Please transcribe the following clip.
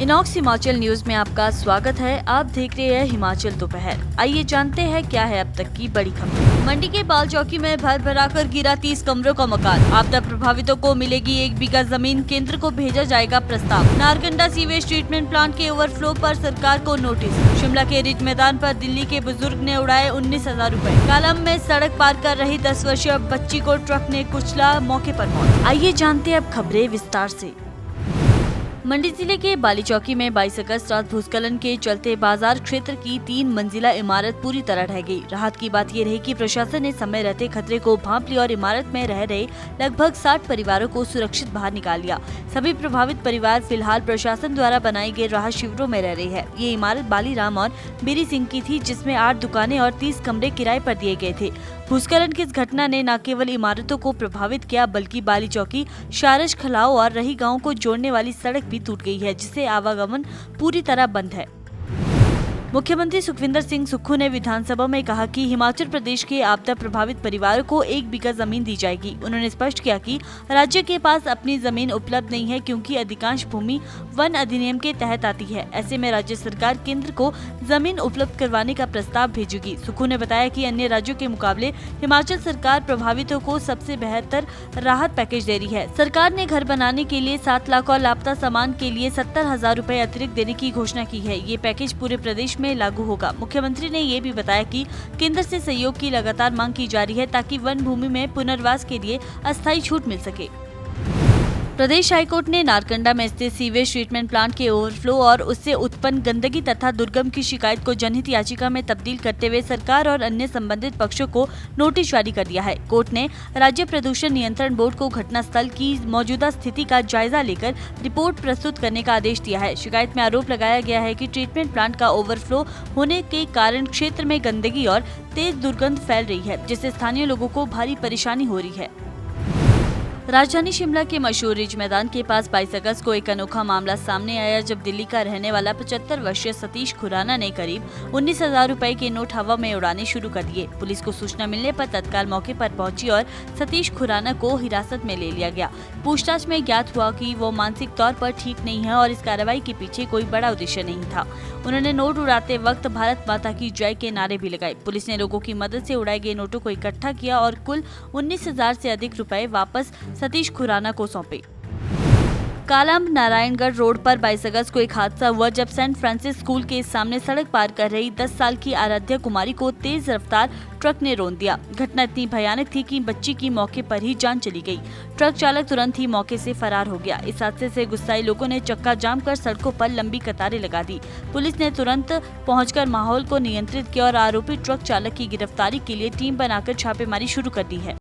Inox Himachal news में आपका स्वागत है। आप देख रहे हैं हिमाचल दोपहर। आइए जानते हैं क्या है अब तक की बड़ी खबर। मंडी के बाल चौकी में भर भराकर गिरा 30 कमरों का मकान। आपदा प्रभावितों को मिलेगी 1 बीघा जमीन। केंद्र को भेजा जाएगा प्रस्ताव। नारकंडा सीवेज ट्रीटमेंट प्लांट के ओवरफ्लो पर सरकार को नोटिस। शिमला के रिज मैदान पर दिल्ली के बुजुर्ग ने उड़ाए 19,000 रुपए। कालम में सड़क पार कर रही 10 वर्षीय बच्ची को ट्रक ने कुचला, मौके पर मौत। आइए जानते हैं अब खबरें विस्तार से। मंडी जिले के बाली चौकी में 22 अगस्त रात भूस्खलन के चलते बाजार क्षेत्र की 3 मंजिला इमारत पूरी तरह ढह गई। राहत की बात ये रही कि प्रशासन ने समय रहते खतरे को भांप लिया और इमारत में रह रहे लगभग 60 परिवारों को सुरक्षित बाहर निकाल लिया। सभी प्रभावित परिवार फिलहाल प्रशासन द्वारा बनाए गए राहत शिविरों में रह रहे हैं। ये इमारत बाली राम और बीरी सिंह की थी, जिसमें 8 दुकानें और 30 कमरे किराए पर दिए गए थे। भूस्खलन की इस घटना ने न केवल इमारतों को प्रभावित किया, बल्कि बाली चौकी, शारज खलाओ और रही गांव को जोड़ने वाली सड़क भी टूट गई है, जिससे आवागमन पूरी तरह बंद है। मुख्यमंत्री सुखविंदर सिंह सुक्खू ने विधानसभा में कहा कि हिमाचल प्रदेश के आपदा प्रभावित परिवारों को 1 बीघा जमीन दी जाएगी। उन्होंने स्पष्ट किया कि राज्य के पास अपनी जमीन उपलब्ध नहीं है, क्योंकि अधिकांश भूमि वन अधिनियम के तहत आती है। ऐसे में राज्य सरकार केंद्र को जमीन उपलब्ध करवाने का प्रस्ताव भेजेगी। सुक्खू ने बताया कि अन्य राज्यों के मुकाबले हिमाचल सरकार प्रभावितों को सबसे बेहतर राहत पैकेज दे रही है। सरकार ने घर बनाने के लिए 7 लाख और लापता सामान के लिए 70,000 रुपए अतिरिक्त देने की घोषणा की है। ये पैकेज पूरे प्रदेश में लागू होगा। मुख्यमंत्री ने ये भी बताया कि केंद्र से सहयोग की लगातार मांग की जा रही है, ताकि वन भूमि में पुनर्वास के लिए अस्थायी छूट मिल सके। प्रदेश हाईकोर्ट ने नारकंडा में स्थित सीवेज ट्रीटमेंट प्लांट के ओवरफ्लो और उससे उत्पन्न गंदगी तथा दुर्गंध की शिकायत को जनहित याचिका में तब्दील करते हुए सरकार और अन्य संबंधित पक्षों को नोटिस जारी कर दिया है। कोर्ट ने राज्य प्रदूषण नियंत्रण बोर्ड को घटनास्थल की मौजूदा स्थिति का जायजा लेकर रिपोर्ट प्रस्तुत करने का आदेश दिया है। शिकायत में आरोप लगाया गया है कि ट्रीटमेंट प्लांट का ओवरफ्लो होने के कारण क्षेत्र में गंदगी और तेज दुर्गंध फैल रही है, जिससे स्थानीय लोगों को भारी परेशानी हो रही है। राजधानी शिमला के मशहूर रिज मैदान के पास 22 अगस्त को एक अनोखा मामला सामने आया, जब दिल्ली का रहने वाला 75 वर्षीय सतीश खुराना ने करीब 19,000 रुपए के नोट हवा में उड़ाने शुरू कर दिए। पुलिस को सूचना मिलने पर तत्काल मौके पर पहुंची और सतीश खुराना को हिरासत में ले लिया गया। पूछताछ में ज्ञात हुआ कि वो मानसिक तौर पर ठीक नहीं है और इस कार्रवाई के पीछे कोई बड़ा उद्देश्य नहीं था। उन्होंने नोट उड़ाते वक्त भारत माता की जय के नारे भी लगाए। पुलिस ने लोगों की मदद से उड़ाए गए नोटों को इकट्ठा किया और कुल 19,000 से अधिक रुपए वापस सतीश खुराना को सौंपे। कालाअंब नारायणगढ़ रोड पर 22 अगस्त को एक हादसा हुआ, जब सेंट फ्रांसिस स्कूल के सामने सड़क पार कर रही 10 साल की आराध्या कुमारी को तेज रफ्तार ट्रक ने रौंद दिया। घटना इतनी भयानक थी कि बच्ची की मौके पर ही जान चली गई। ट्रक चालक तुरंत ही मौके से फरार हो गया। इस हादसे से गुस्साए लोगों ने चक्का जाम कर सड़कों पर लंबी कतारें लगा दी। पुलिस ने तुरंत पहुंचकर माहौल को नियंत्रित किया और आरोपी ट्रक चालक की गिरफ्तारी के लिए टीम बनाकर छापेमारी शुरू कर दी है।